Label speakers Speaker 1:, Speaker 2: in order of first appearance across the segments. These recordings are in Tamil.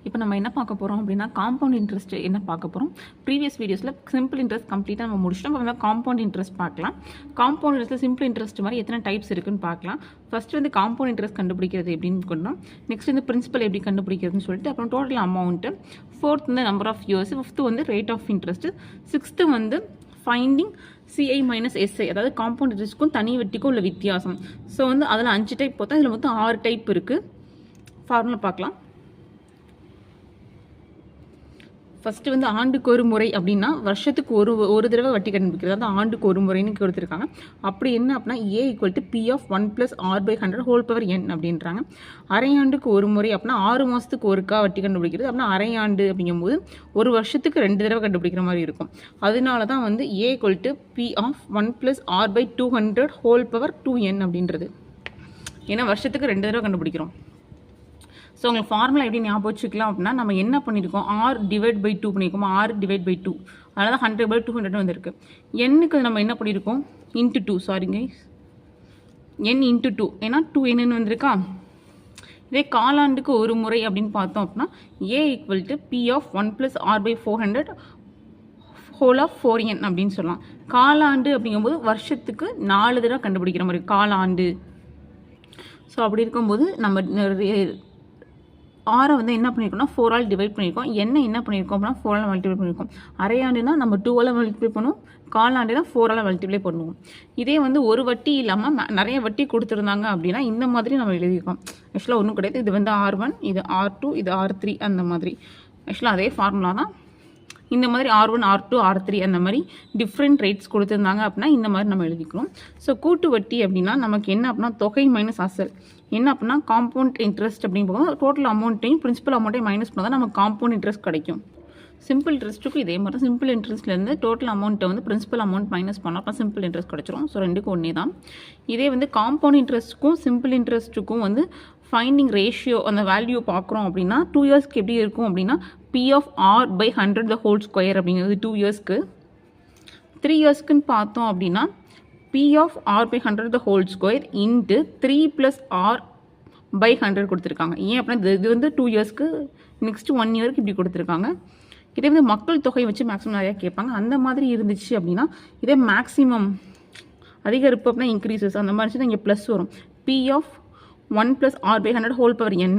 Speaker 1: இப்போ நம்ம என்ன பார்க்க போகிறோம் அப்படின்னா காம்பவுண்ட் இன்ட்ரெஸ்ட் என்ன பார்க்க போகிறோம். ப்ரீவியஸ் வீடியோஸில் சிம்பிள் இன்ட்ரெஸ்ட் கம்ப்ளீட்டாக நம்ம முடிச்சிட்டோம். இப்போ வந்து காம்பவுண்ட் இன்ட்ரெஸ்ட் பார்க்கலாம். காம்பவுண்ட் இன்ட்ரெஸ்ட்டில் சிம்பிள் இன்ட்ரெஸ்ட் மாதிரி எத்தனை டைப்ஸ் இருக்குன்னு பார்க்கலாம். ஃபர்ஸ்ட் வந்து காம்பவுண்ட் இன்ட்ரெஸ்ட் கண்டுபிடிக்கிறது எப்படின்னு கொண்டோம். நெக்ஸ்ட் வந்து பிரின்சிபல் எப்படி கண்டுபிடிக்கிறதுன்னு சொல்லிட்டு அப்புறம் டோட்டல் அமௌண்ட்டு, ஃபோர்த் வந்து நம்பர் ஆஃப் இயர்ஸ், ஃபிஃப்த்து வந்து ரேட் ஆஃப் இன்ட்ரெஸ்ட், சிக்ஸ்த்து வந்து ஃபைண்டிங் சிஐ மைனஸ் எஸ்ஐ, அதாவது காம்பவுண்ட் இன்ட்ரெஸ்ட்க்கும் தனி வட்டிக்கும் உள்ள வித்தியாசம். ஸோ வந்து அதில் 5 டைப் பார்த்தா இதில் மொத்தம் 6 டைப் இருக்குது. ஃபார்முலா பார்க்கலாம். ஃபஸ்ட்டு வந்து ஆண்டுக்கு ஒரு முறை அப்படின்னா வருஷத்துக்கு ஒரு தடவை வட்டி கண்டுபிடிக்கிறது, அதாவது ஆண்டுக்கு ஒரு முறைன்னு கொடுத்துருக்காங்க. அப்படி என்ன அப்படின்னா A equal to P of 1 + r/100 whole power n அப்படின்றாங்க. அரையாண்டுக்கு ஒரு முறை அப்படின்னா 6 மாதத்துக்கு ஒருக்கா வட்டி கண்டுபிடிக்கிறது. அப்படின்னா அரையாண்டு அப்படிங்கும்போது ஒரு வருஷத்துக்கு 2 தடவை கண்டுபிடிக்கிற மாதிரி இருக்கும். அதனால தான் வந்து A equal to P of 1 + r/200 whole power 2n அப்படின்றது. ஏன்னா வருஷத்துக்கு 2 தடவை கண்டுபிடிக்கிறோம். ஸோ உங்களுக்கு ஃபார்முலா எப்படி ஞாபகம் வச்சுக்கலாம் அப்படின்னா நம்ம என்ன பண்ணியிருக்கோம், r/2 பண்ணியிருக்கோம். r/2 அதனால தான் 100/200 வந்திருக்கு. எண்ணுக்கு நம்ம என்ன பண்ணியிருக்கோம், இன்ட்டு 2, சாரிங்க n இன்ட்டு 2, ஏன்னா 2n வந்திருக்கா. இதே காலாண்டுக்கு ஒரு முறை அப்படின்னு பார்த்தோம் அப்படின்னா A equal to P of 1 + r/400 whole of 4n அப்படின்னு சொல்லலாம். காலாண்டு அப்படிங்கும்போது வருஷத்துக்கு 4 தடவை கண்டுபிடிக்கிற மாதிரி காலாண்டு. ஸோ அப்படி இருக்கும்போது நம்ம ஆரை வந்து என்ன பண்ணியிருக்கோம்னா 4 ஆல் டிவைட் பண்ணியிருக்கோம். என்ன பண்ணியிருக்கோம் அப்படின்னா 4 ஆல் மல்டிப்ளை பண்ணியிருக்கோம். அரையாண்டுனா நம்ம 2 ஆல் மல்டிப்ளை பண்ணுவோம், காலாண்டுனா 4 ஆல் மல்டிப்ளை பண்ணுவோம். இதே வந்து ஒரு வட்டி இல்லாமல் நிறைய வட்டி கொடுத்துருந்தாங்க அப்படின்னா இந்த மாதிரி நம்ம எழுதியிருக்கோம். ஆக்சுவலாக ஒன்றும் கிடையாது. இது வந்து R1, இது R2, இது R3 அந்த மாதிரி. ஆக்சுவலாக அதே ஃபார்முலா தான். இந்த மாதிரி R1, R2, R3 அந்த மாதிரி டிஃப்ரெண்ட் ரேட்ஸ் கொடுத்துருந்தாங்க அப்படின்னா இந்த மாதிரி நம்ம எழுதிக்கிறோம். ஸோ கூட்டு வட்டி அப்படின்னா நமக்கு என்ன அப்படின்னா தொகை மைனஸ் அசல். என்ன அப்படின்னா காம்பவுண்ட் இன்ட்ரெஸ்ட் அப்படின்னு போகும். டோட்டல் அமௌண்ட்டையும் பிரின்சிபல் அமௌண்ட்டையும் மைனஸ் பண்ணால் தான் நமக்கு காம்பவுண்ட் இன்ட்ரெஸ்ட் கிடைக்கும். சிம்பிள் இன்ட்ரெஸ்ட்டுக்கும் இதே மாதிரி சிம்பிள் இன்ட்ரெஸ்ட்லேருந்து டோட்டல் அமௌண்ட்டை வந்து பிரின்சிபல் அமௌண்ட் மைனஸ் பண்ணால் அப்போ சிம்பிள் இன்ட்ரெஸ்ட் கிடச்சிரும். ஸோ ரெண்டுக்கும் ஒன்றே தான். இதே வந்து காம்பவுண்ட் இன்ட்ரெஸ்ட்டுக்கும் சிம்பிள் இன்ட்ரெஸ்ட்டுக்கும் வந்து ஃபைண்டிங் ரேஷியோ அந்த வேல்யூ பார்க்குறோம் அப்படின்னா 2 இயர்ஸ்க்கு எப்படி இருக்கும் அப்படின்னா P of r/100 the whole square அப்படிங்கிறது 2 இயர்ஸ்க்கு. 3 இயர்ஸ்க்குன்னு பார்த்தோம் அப்படின்னா P of r/100 the whole square into 3 + r/100 கொடுத்துருக்காங்க. ஏன் அப்படின்னா இது வந்து 2 இயர்ஸ்க்கு, நெக்ஸ்ட் 1 இயருக்கு இப்படி கொடுத்துருக்காங்க. இதே வந்து மக்கள் தொகை வச்சு மேக்ஸிமம் நிறையா கேட்பாங்க. அந்த மாதிரி இருந்துச்சு அப்படின்னா இதே மேக்ஸிமம் அதிகரிப்பு அப்படின்னா இன்க்ரீசஸ் அந்த மாதிரி இருந்துச்சுன்னா இங்கே ப்ளஸ் வரும். P of 1 + r/100 whole power n.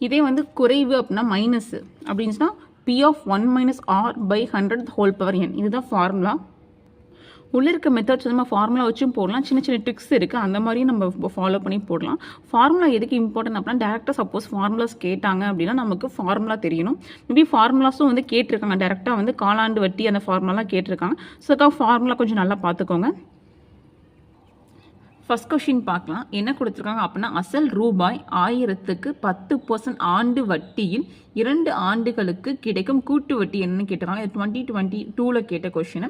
Speaker 1: இதே வந்து குறைவு அப்படின்னா மைனஸ் அப்படின்னுச்சுன்னா P of 1 - r/100 whole power n. இதுதான் ஃபார்முலா. உள்ளே இருக்க மெத்தட்ஸ் நம்ம ஃபார்முலா வச்சும் போடலாம். சின்ன சின்ன ட்ரிக்ஸ் இருக்குது, அந்த மாதிரியும் நம்ம ஃபாலோ பண்ணி போடலாம். ஃபார்முலா எதுக்கு இம்பார்ட்டன்ட் அப்படின்னா டேரெக்டாக சப்போஸ் ஃபார்முலாஸ் கேட்டாங்க அப்படின்னா நமக்கு ஃபார்முலா தெரியணும். மேபி ஃபார்முலாஸும் வந்து கேட்டிருக்காங்க, டேரெக்டாக வந்து காலாண்டு வட்டி அந்த ஃபார்முலாலாம் கேட்டிருக்காங்க. ஸோ அதுக்காக ஃபார்முலா கொஞ்சம் நல்லா பார்த்துக்கோங்க. ஃபர்ஸ்ட் கொஷின் பார்க்கலாம். என்ன கொடுத்துருக்காங்க அப்படின்னா அசல் ரூபாய் 1000க்கு 10% ஆண்டு வட்டியில் 2 ஆண்டுகளுக்கு கிடைக்கும் கூட்டு வட்டி என்னன்னு கேட்டிருக்காங்க. இது 2022 கேட்ட கொஷின்.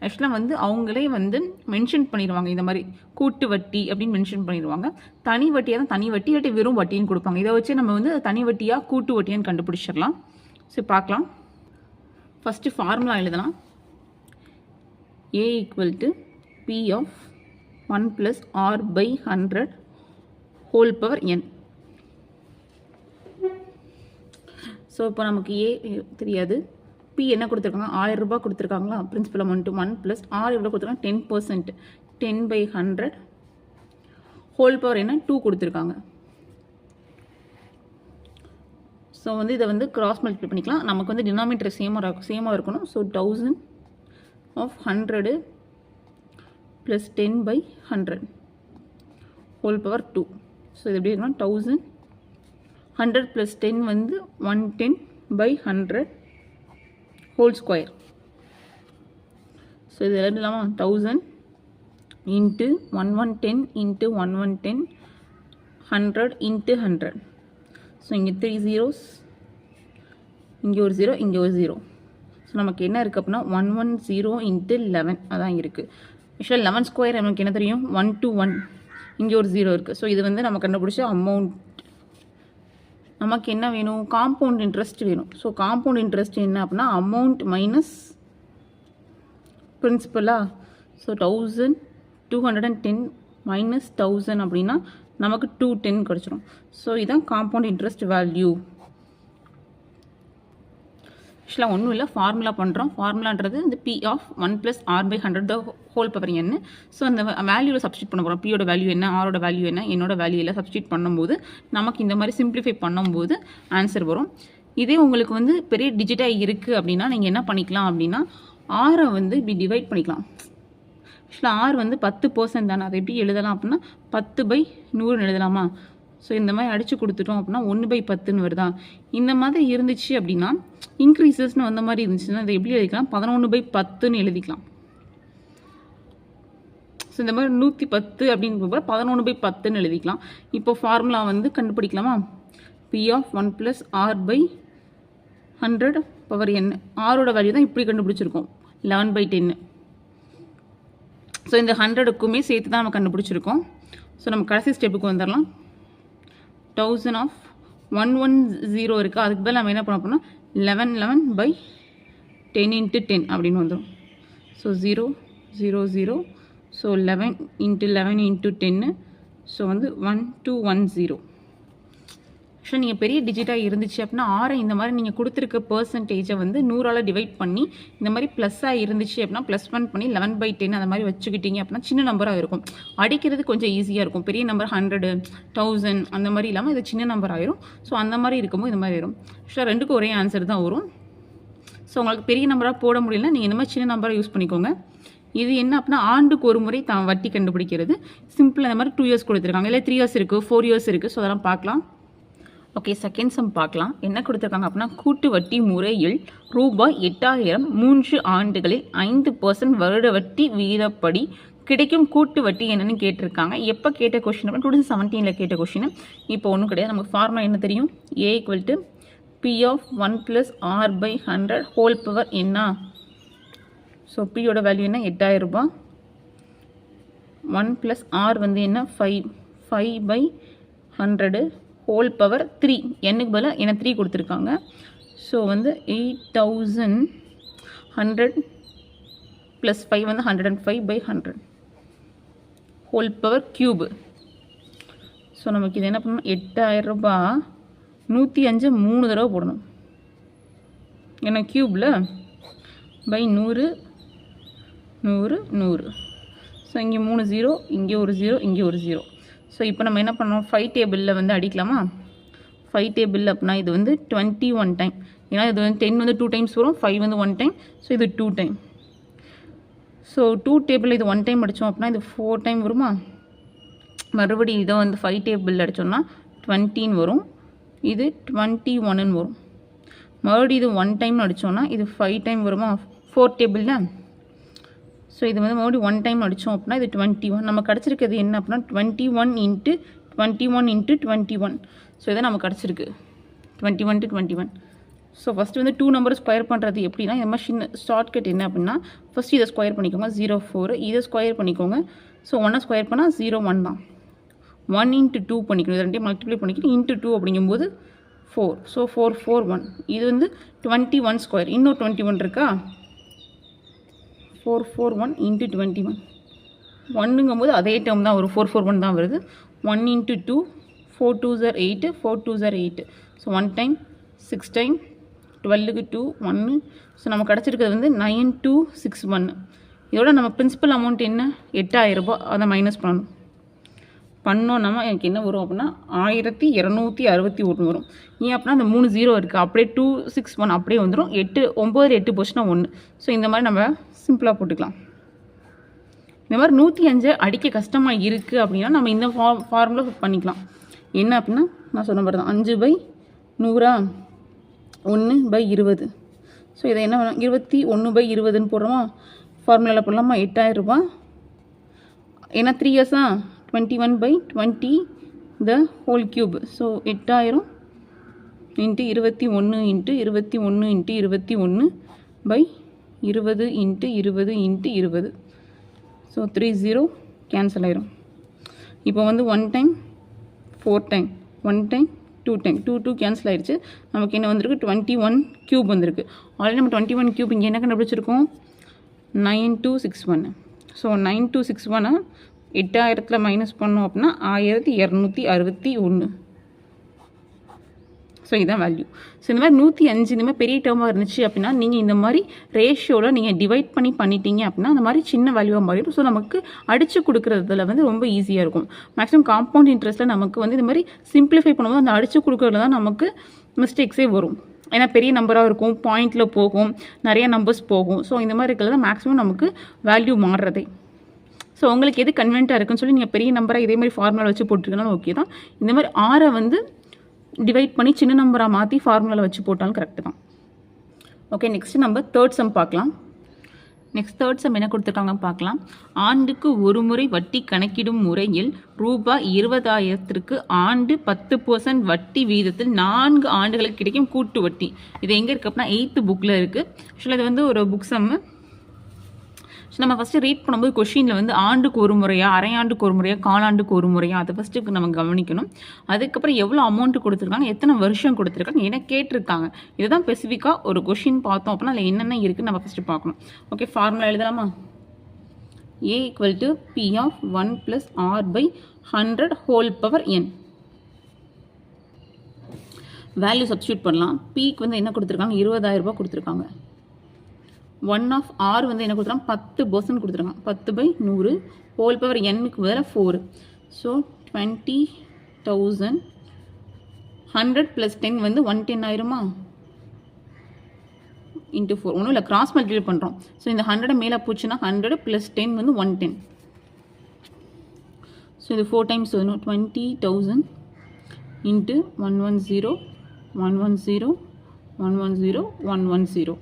Speaker 1: ஆக்சுவலாக வந்து அவங்களே வந்து மென்ஷன் பண்ணிடுவாங்க, இந்த மாதிரி கூட்டு வட்டி அப்படின்னு மென்ஷன் பண்ணிடுவாங்க. தனி வட்டியாக தான் தனி வட்டி, இல்லாட்டி வெறும் வட்டின்னு கொடுப்பாங்க. இதை வச்சு நம்ம வந்து தனி வட்டியாக கூட்டு வட்டியான்னு கண்டுபிடிச்சிடலாம். ஸோ பார்க்கலாம். ஃபஸ்ட்டு ஃபார்முலா எழுதலாம். A equal to P of 1 + r/100 whole power n. So இப்போ நமக்கு ஏ தெரியாது, பி என்ன கொடுத்துருக்காங்க 1000 ரூபாய் கொடுத்துருக்காங்களா. பிரின்சிபல் அமௌண்ட்டு 1 + r எவ்வளோ கொடுத்துருக்காங்க 10%, 10/100 ஹோல் பவர் என்ன 2 கொடுத்துருக்காங்க. ஸோ வந்து இதை வந்து கிராஸ் மல்டிப்ளை பண்ணிக்கலாம். நமக்கு வந்து டினாமினேட்டர் சேமாக இருக்கணும். So 1000 of 100 + 10/100 whole power 2. So இது எப்படி இருக்குன்னா 1000 100 + 10 வந்து 110/100 ஹோல் ஸ்கொயர். ஸோ இது எல்லாம் இல்லாமல் 1000 இன்ட்டு 1110 இன்ட்டு 1110 100 இன்ட்டு 100. ஸோ இங்கே 3 zeros, இங்கே ஒரு 0, இங்கே ஒரு 0. ஸோ நமக்கு என்ன இருக்குது அப்படின்னா 110 இன்ட்டு 11 அதான் இருக்குது. ஆக்சுவலாக 11 ஸ்கொயர் நமக்கு என்ன தெரியும் 121, இங்கே ஒரு 0 இருக்குது. ஸோ இது வந்து நம்ம கண்டுபிடிச்ச அமௌண்ட். நமக்கு என்ன வேணும், காம்பவுண்ட் இன்ட்ரெஸ்ட் வேணும். ஸோ காம்பவுண்ட் இன்ட்ரெஸ்ட் என்ன அப்படின்னா அமௌண்ட் மைனஸ் பிரின்சிபலா. ஸோ 1210 மைனஸ் 1000 அப்படின்னா நமக்கு 210 கிடச்சிரும். ஸோ இதுதான் காம்பவுண்ட் இன்ட்ரெஸ்ட் வேல்யூ. ஆக்சுவலாக ஒன்றும் இல்லை, ஃபார்முலா பண்ணுறோம். ஃபார்முலான்றது இந்த P of 1+r/100 the whole power n. So அந்த வேல்யூவில் சப்ஸ்டியூட் பண்ண போகிறோம். பியோட வேல்யூ என்ன, ஆரோட வேல்யூ என்ன, என்னோட வேல்யூ எல்லாம் சப்ஸ்டியூட் பண்ணும்போது நமக்கு இந்த மாதிரி சிம்பிளிஃபை பண்ணும்போது ஆன்சர் வரும். இதே உங்களுக்கு வந்து பெரிய டிஜிட்டாக இருக்குது அப்படின்னா நீங்கள் என்ன பண்ணிக்கலாம் அப்படின்னா ஆரை வந்து இப்படி டிவைட் பண்ணிக்கலாம். ஆக்சுவலாக ஆர் வந்து 10% தானே, அதை எப்படி எழுதலாம் அப்படின்னா 10/100 எழுதலாமா? ஸோ இந்த மாதிரி அடித்து கொடுத்துட்டோம் அப்படின்னா 1/10 வருதா? இந்த மாதிரி இருந்துச்சு அப்படின்னா இன்க்ரீசஸ்னு வந்த மாதிரி இருந்துச்சுன்னா இதை எப்படி எழுதிக்கலாம்? 11/10 எழுதிக்கலாம். ஸோ இந்த மாதிரி 110 அப்படிங்கிற 11/10 எழுதிக்கலாம். இப்போ ஃபார்முலா வந்து கண்டுபிடிக்கலாமா? P of 1+r/100 power n. ஆரோட வேல்யூ தான் இப்படி கண்டுபிடிச்சிருக்கோம், 11/10. ஸோ இந்த 100க்குமே சேர்த்து தான் நம்ம கண்டுபிடிச்சிருக்கோம். ஸோ நம்ம கடைசி ஸ்டெப்புக்கு வந்துடலாம். 1000 ஆஃப் 110 இருக்குது, அதுக்கு பதில் நம்ம என்ன பண்ண போனால் 11/10 × 10 அப்படின்னு வந்துடும். ஸோ 0 0 0. ஸோ 11 × 11 × 10. ஸோ வந்து 1210. ஆக்சுவலாக நீங்கள் பெரிய டிஜிட்டாக இருந்துச்சு அப்படின்னா ஆரை இந்த மாதிரி நீங்கள் கொடுத்துருக்க பர்சன்டேஜை வந்து 100ஆல் டிவைட் பண்ணி இந்த மாதிரி ப்ளஸ்ஸாக இருந்துச்சு அப்படின்னா +1 பண்ணி 11/10 அந்த மாதிரி வச்சுக்கிட்டீங்க அப்படின்னா சின்ன நம்பராக இருக்கும். அடிக்கிறது கொஞ்சம் ஈஸியாக இருக்கும். பெரிய நம்பர் 100 1000 அந்த மாதிரி இல்லாமல் இது சின்ன நம்பர் ஆயிரும். ஸோ அந்த மாதிரி இருக்கும்போது இந்த மாதிரி வரும். ஆக்சுவலாக ரெண்டுக்கும் ஒரே ஆன்சர் தான் வரும். ஸோ உங்களுக்கு பெரிய நம்பராக போட முடியலன்னா நீங்கள் இந்த மாதிரி சின்ன நம்பரை யூஸ் பண்ணிக்கோங்க. இது என்ன அப்படின்னா ஆண்டுக்கு ஒரு முறை வட்டி கண்டுபிடிக்கிறது. சிம்பிள் இந்த மாதிரி 2 இயர்ஸ் கொடுத்துருக்காங்க, இல்லை 3 இயர்ஸ் இருக்குது, 4 இயர்ஸ் இருக்குது. ஸோ அதெல்லாம் பார்க்கலாம். ஓகே, செகண்ட் சம் பார்க்கலாம். என்ன கொடுத்துருக்காங்க அப்படின்னா கூட்டு வட்டி முறையில் ரூபாய் 8000 3 ஆண்டுகளில் 5% வருட வட்டி வீதப்படி கிடைக்கும் கூட்டு வட்டி என்னன்னு கேட்டிருக்காங்க. எப்போ கேட்ட கொஸ்டின் அப்படின்னா 2017 கேட்ட கொஸ்டின். இப்போ ஒன்றும் கிடையாது. நமக்கு ஃபார்முலா என்ன தெரியும்? A = P of 1+r/100 whole power என்ன? ஸோ பியோட வேல்யூ என்ன? 8000 ரூபாய். 1+r வந்து என்ன? 5/100 ஹோல் பவர் 3. என்னுக்கு பதிலாக என்ன 3 கொடுத்துருக்காங்க. ஸோ வந்து 8100 + 5 வந்து 105/100 ஹோல் பவர் கியூபு. ஸோ நமக்கு இது என்ன பண்ணணும்? 8000 ரூபாய் 105 3 தடவை போடணும். ஏன்னா கியூபில் பை 100 100 100. ஸோ இங்கே 3 0, இங்கே ஒரு 0, இங்கே ஒரு 0. ஸோ இப்போ நம்ம என்ன பண்ணோம்? 5 டேபிளில் வந்து அடிக்கலாமா? 5 டேபிள் அப்படின்னா இது வந்து 21 டைம். ஏன்னா இது வந்து 10 வந்து 2 டைம்ஸ் வரும், 5 வந்து 1 டைம். ஸோ இது 2 டைம். ஸோ 2 டேபிளில் இது 1 டைம் அடித்தோம் அப்படின்னா இது 4 டைம் வருமா? மறுபடியும் இதை வந்து 5 டேபிளில் அடித்தோம்னா 20 வரும், இது 21 வரும். மறுபடியும் இது 1 டைம் அடித்தோம்னா இது 5 டைம் வருமா 4 டேபிளில்? ஸோ இது வந்து மறுபடியும் 1 டைம் அடித்தோம் அப்படின்னா இது 21. நம்ம கிடச்சிருக்கிறது என்ன அப்படின்னா 21 × 21 × 21. ஸோ இதை நமக்கு கிடச்சிருக்கு 21 × 21. ஸோ ஃபஸ்ட்டு வந்து 2 நம்பர் ஸ்கொயர் பண்ணுறது எப்படின்னா இந்த மாதிரி சின்ன ஷார்ட்கட் என்ன அப்படின்னா ஃபஸ்ட்டு இதை ஸ்கொயர் பண்ணிக்கோங்க 0 4, இதை ஸ்கொயர் பண்ணிக்கோங்க. ஸோ 1 ஸ்கொயர் பண்ணால் 0 1 தான். 1 × 2 பண்ணிக்கணும், இது ரெண்டையும் மல்டிப்ளை பண்ணிக்கணும். × 2 அப்படிங்கும்போது 4. ஸோ 4 4 1. இது வந்து 21 ஸ்கொயர். இன்னும் 21 இருக்கா? 4 4 1 × 21. 1ங்கும்போது அதே டேர்ம் தான் வரும், 4 4 1 தான் வருது. 1 × 2 4 2s are 8, 4 2s are 8. So 1 time 6 time 12க்கு 2 1. ஸோ நம்ம கிடச்சிருக்கிறது வந்து 9261. இதோட நம்ம பிரின்சிபல் அமௌண்ட் என்ன? 8000 ரூபாய். அதை மைனஸ் பண்ணணும். பண்ணோன்னா எனக்கு என்ன வரும் அப்படின்னா 1261 வரும். ஏன் அப்படின்னா அந்த 3 0 இருக்குது, அப்படியே 261 அப்படியே வந்துடும். 8 9 8 போச்சுன்னா 1. ஸோ இந்த மாதிரி நம்ம சிம்பிளாக போட்டுக்கலாம். இந்த மாதிரி 105 அடிக்க கஷ்டமாக இருக்குது அப்படின்னா நம்ம இந்த ஃபார்முலா பண்ணிக்கலாம். என்ன அப்படின்னா நான் சொன்ன மாதிரி தான் 5/100 1/20. ஸோ இதை என்ன பண்ணலாம்? 21/20 போடுறோமா? ஃபார்முலாவில் போடலாமா? 8000 ரூபாய். ஏன்னா 3 இயர்ஸா 21/20 the whole cube. So 8000 × 21 × 21 × 21/20 × 20 × 20. So 3 0 cancel ஆயிரும். இப்போ வந்து 1 time 4 time 1 time 2 time 2 2 cancel ஆயிடுச்சு. நமக்கு என்ன வந்திருக்கு? 21 கியூப் வந்திருக்கு. ஆல்ரெடி நம்ம 21 கியூப் இங்கே என்ன கண்டுபிடிச்சிருக்கோம்? 9261. ஸோ 9261 8000 மைனஸ் பண்ணோம் அப்படின்னா 1261. ஸோ இதுதான் வேல்யூ. ஸோ இந்த மாதிரி 105 இந்த மாதிரி பெரிய டேர்மாக இருந்துச்சு அப்படின்னா நீங்கள் இந்த மாதிரி ரேஷியோவில் நீங்கள் டிவைட் பண்ணிட்டீங்க அப்படின்னா அந்த மாதிரி சின்ன வேல்யூவாக மாறிடும். ஸோ நமக்கு அடித்து கொடுக்குறதுல வந்து ரொம்ப ஈஸியாக இருக்கும். மேக்ஸிமம் காம்பவுண்ட் இன்ட்ரெஸ்ட்டில் நமக்கு வந்து இந்த மாதிரி சிம்பிளிஃபை பண்ணும்போது அந்த அடித்து கொடுக்குறதுல தான் நமக்கு மிஸ்டேக்ஸே வரும். ஏன்னா பெரிய நம்பராக இருக்கும், பாயிண்டில் போகும், நிறைய நம்பர்ஸ் போகும். ஸோ இந்த மாதிரி இருக்கிறது தான் மேக்ஸிமம் நமக்கு வேல்யூ மாறுறதே. ஸோ உங்களுக்கு எது கன்வென்ட்டாக இருக்குன்னு சொல்லி நீங்கள் பெரிய நம்பராக இதே மாதிரி ஃபார்முலா வச்சு போட்டுருக்கனாலும் ஓகே தான். இந்த மாதிரி 6 வந்து டிவைட் பண்ணி சின்ன நம்பராக மாற்றி ஃபார்முலாவில் வச்சு போட்டாலும் கரெக்டு தான். ஓகே, நெக்ஸ்ட் நம்ம தேர்ட் சம் பார்க்கலாம். நெக்ஸ்ட் தேர்ட் சம் என்ன கொடுத்துருக்காங்க பார்க்கலாம். ஆண்டுக்கு ஒரு முறை வட்டி கணக்கிடும் முறையில் ரூபாய் 20,000க்கு ஆண்டு 10% வட்டி வீதத்தில் 4 ஆண்டுகளுக்கு கிடைக்கும் கூட்டு வட்டி. இது எங்கே இருக்குது அப்படின்னா 8th புக்கில் இருக்குது. ஆக்சுவலாக இது வந்து ஒரு புக் சம்மு. நம்ம ஃபஸ்ட்டு ரீட் பண்ணும்போது கொஷினில் வந்து ஆண்டுக்கு ஒரு முறையா, அரையாண்டுக்கு ஒரு முறையா, காலாண்டுக்கு ஒரு முறையா, அதை ஃபஸ்ட்டு நம்ம கவனிக்கணும். அதுக்கப்புறம் எவ்வளோ அமௌண்ட் கொடுத்துருக்காங்க, எத்தனை வருஷம் கொடுத்துருக்காங்க, என்ன கேட்டிருக்காங்க, இதுதான் ஸ்பெசிஃபிக்காக ஒரு கொஷின் பார்த்தோம் அப்படின்னா அதில் என்னென்ன இருக்குன்னு நம்ம ஃபஸ்ட்டு பார்க்கணும். ஓகே, ஃபார்முலா எழுதலாமா? A = P of 1 + R/100 whole power n. Value substitute பண்ணலாம். Pக்கு வந்து என்ன கொடுத்துருக்காங்க, 20,000 ரூபாய் கொடுத்துருக்காங்க. 1 of R வந்து என்ன கொடுத்துருக்காங்க, 10% கொடுத்துருக்காங்க. 10/100 ஹோல் பவர் n-க்கு பதிலாக 4. ஸோ 20,000 100 + 10 வந்து 110 ஆயிருமா? இன்ட்டு 4. ஒன்றும் இல்லை, கிராஸ் மல்டிப்ளை பண்ணுறோம். ஸோ இந்த 100 மேலே போச்சுன்னா 100 + 10 வந்து 110. ஸோ இது 4 டைம்ஸ் வரும். 20,000 இன்ட்டு 110 110 110 110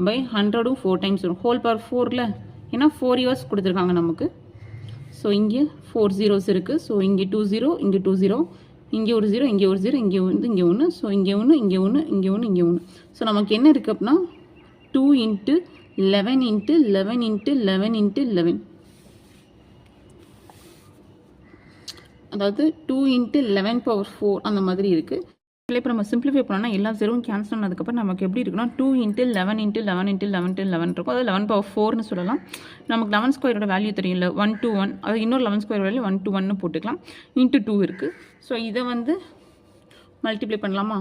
Speaker 1: by 100 4 டைம்ஸ் வரும். ஹோல் பவர் 4ல, ஏன்னா 4 இயர்ஸ் கொடுத்துருக்காங்க நமக்கு. ஸோ இங்கே 4 zeros இருக்குது. ஸோ இங்கே 2 0, இங்கே 2 0, இங்கே ஒரு 0, இங்கே ஒரு 0, இங்கே வந்து இங்கே 1. ஸோ இங்கே 1, இங்கே 1, இங்கே 1, இங்கே 1. ஸோ நமக்கு என்ன இருக்குது அப்படின்னா 2 × 11 × 11 × 11 × 11. அதாவது 2 × 11⁴ அந்த மாதிரி இருக்குது. இப்போ நம்ம சிம்பிளிஃபை பண்ணோம்னா எல்லா ஜீரோவும் கேன்சல் பண்ணதுக்கப்புறம் நமக்கு எப்படி இருக்குன்னா 2 × 11 × 11 × 11 × 11 இருக்கும். அது 11⁴ சொல்லலாம். நமக்கு 11 ஸ்கொயரோட வேல்யூ தெரியல, 1 to 1. அது இன்னொரு 11 ஸ்கொயர் வேல்யூ 1 to 1 போட்டுக்கலாம். இன்ட்டு 2 இருக்குது. ஸோ இதை வந்து மல்டிப்ளை பண்ணலாமா?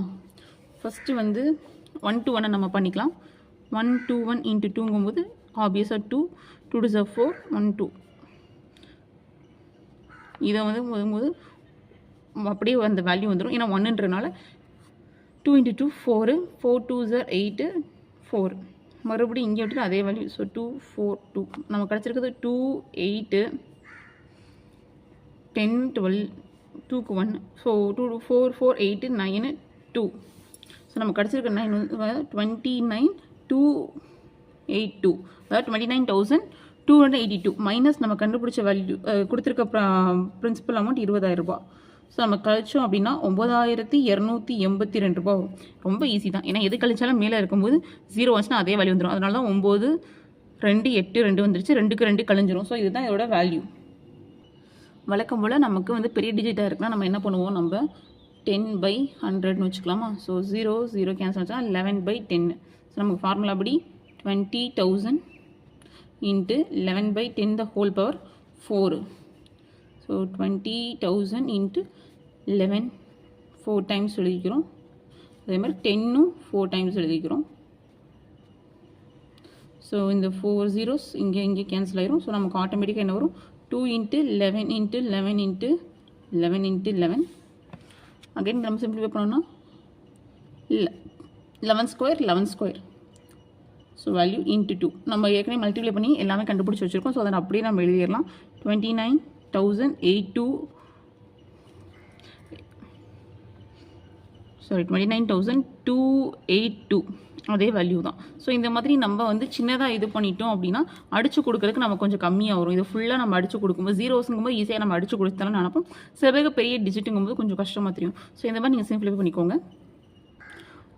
Speaker 1: ஃபஸ்ட்டு வந்து 1 to 1 நம்ம பண்ணிக்கலாம். 1 to 1 இன்ட்டு 2ங்கும்போது ஆப்வியஸாக 2 2 to 4 1 2. இதை வந்து போது அப்படியே அந்த வேல்யூ வந்துடும். ஏன்னா 1ன்றனால 2 × 2 4 4 2s 8 4. மறுபடியும் இங்கே விட்டு அதே வேல்யூ. ஸோ 2 4 2 நமக்கு கிடச்சிருக்குது 2 8 10 12 2க்கு 1. ஸோ 2 4 4 8 9 2. ஸோ நமக்கு கிடச்சிருக்க 9 29 282. அதாவது 29,282 மைனஸ் நம்ம கண்டுபிடிச்ச வேல்யூ கொடுத்துருக்க பிரின்சிபல் அமௌண்ட் 20,000 ரூபாய். ஸோ நம்ம கழிச்சோம் அப்படின்னா 9,282 ரூபா வரும். ரொம்ப ஈஸி தான். ஏன்னா எது கழிச்சாலும் மேலே இருக்கும்போது 0 வந்துச்சுன்னா அதே வேல்யூ வந்துடும். அதனால தான் 9 2 8 2 வந்துருச்சு. 2க்கு 2 கழிஞ்சிரும். ஸோ இதுதான் இதோட வேல்யூ. வழக்கம் போல் நமக்கு வந்து பெரிய டிஜிட்டாக இருக்குன்னா நம்ம என்ன பண்ணுவோம், நம்ம 10/100ன்னு வச்சுக்கலாமா? ஸோ 0 0 கேன்சல் ஆச்சுன்னா 11/10. ஸோ நமக்கு ஃபார்முலா படி 20,000 into 11/10 the whole power 4. So 20,000 into 11 4 times எழுதிக்கிறோம். அதே மாதிரி 10ம் 4 டைம்ஸ் எழுதிக்கிறோம். ஸோ இந்த 4 zeros இங்கே கேன்சல் ஆயிரும். ஸோ நமக்கு ஆட்டோமேட்டிக்காக என்ன வரும், 2 × 11 × 11 × 11 × 11. அகைன் நம்ம சிம்பிளிஃபை பண்ணோம்னா 11 square 11 square. So value into 2 நம்ம ஏற்கனவே மல்டிப்ளை பண்ணி எல்லாமே கண்டுபிடிச்சி வச்சுருக்கோம். ஸோ அதை அப்படியே நம்ம எழுதிடலாம். 29,282 அதே வேல்யூ தான். ஸோ இந்த மாதிரி நம்ம வந்து சின்னதாக இது பண்ணிட்டோம் அப்படின்னா அடிச்சு கொடுக்கறதுக்கு நம்ம கொஞ்சம் கம்மியாக வரும். இது ஃபுல்லாக நம்ம அடிச்சு கொடுக்கும்போது ஜீரோஸுங்கும்போது ஈஸியாக நம்ம அடிச்சு கொடுத்தாலும் நினைப்போம். சில பேருக்கு பெரிய டிஜிட்டுங்கும்போது கொஞ்சம் கஷ்டமாக தெரியும். ஸோ இந்த மாதிரி நீங்கள் சிம்பிளிஃபை பண்ணிக்கோங்க.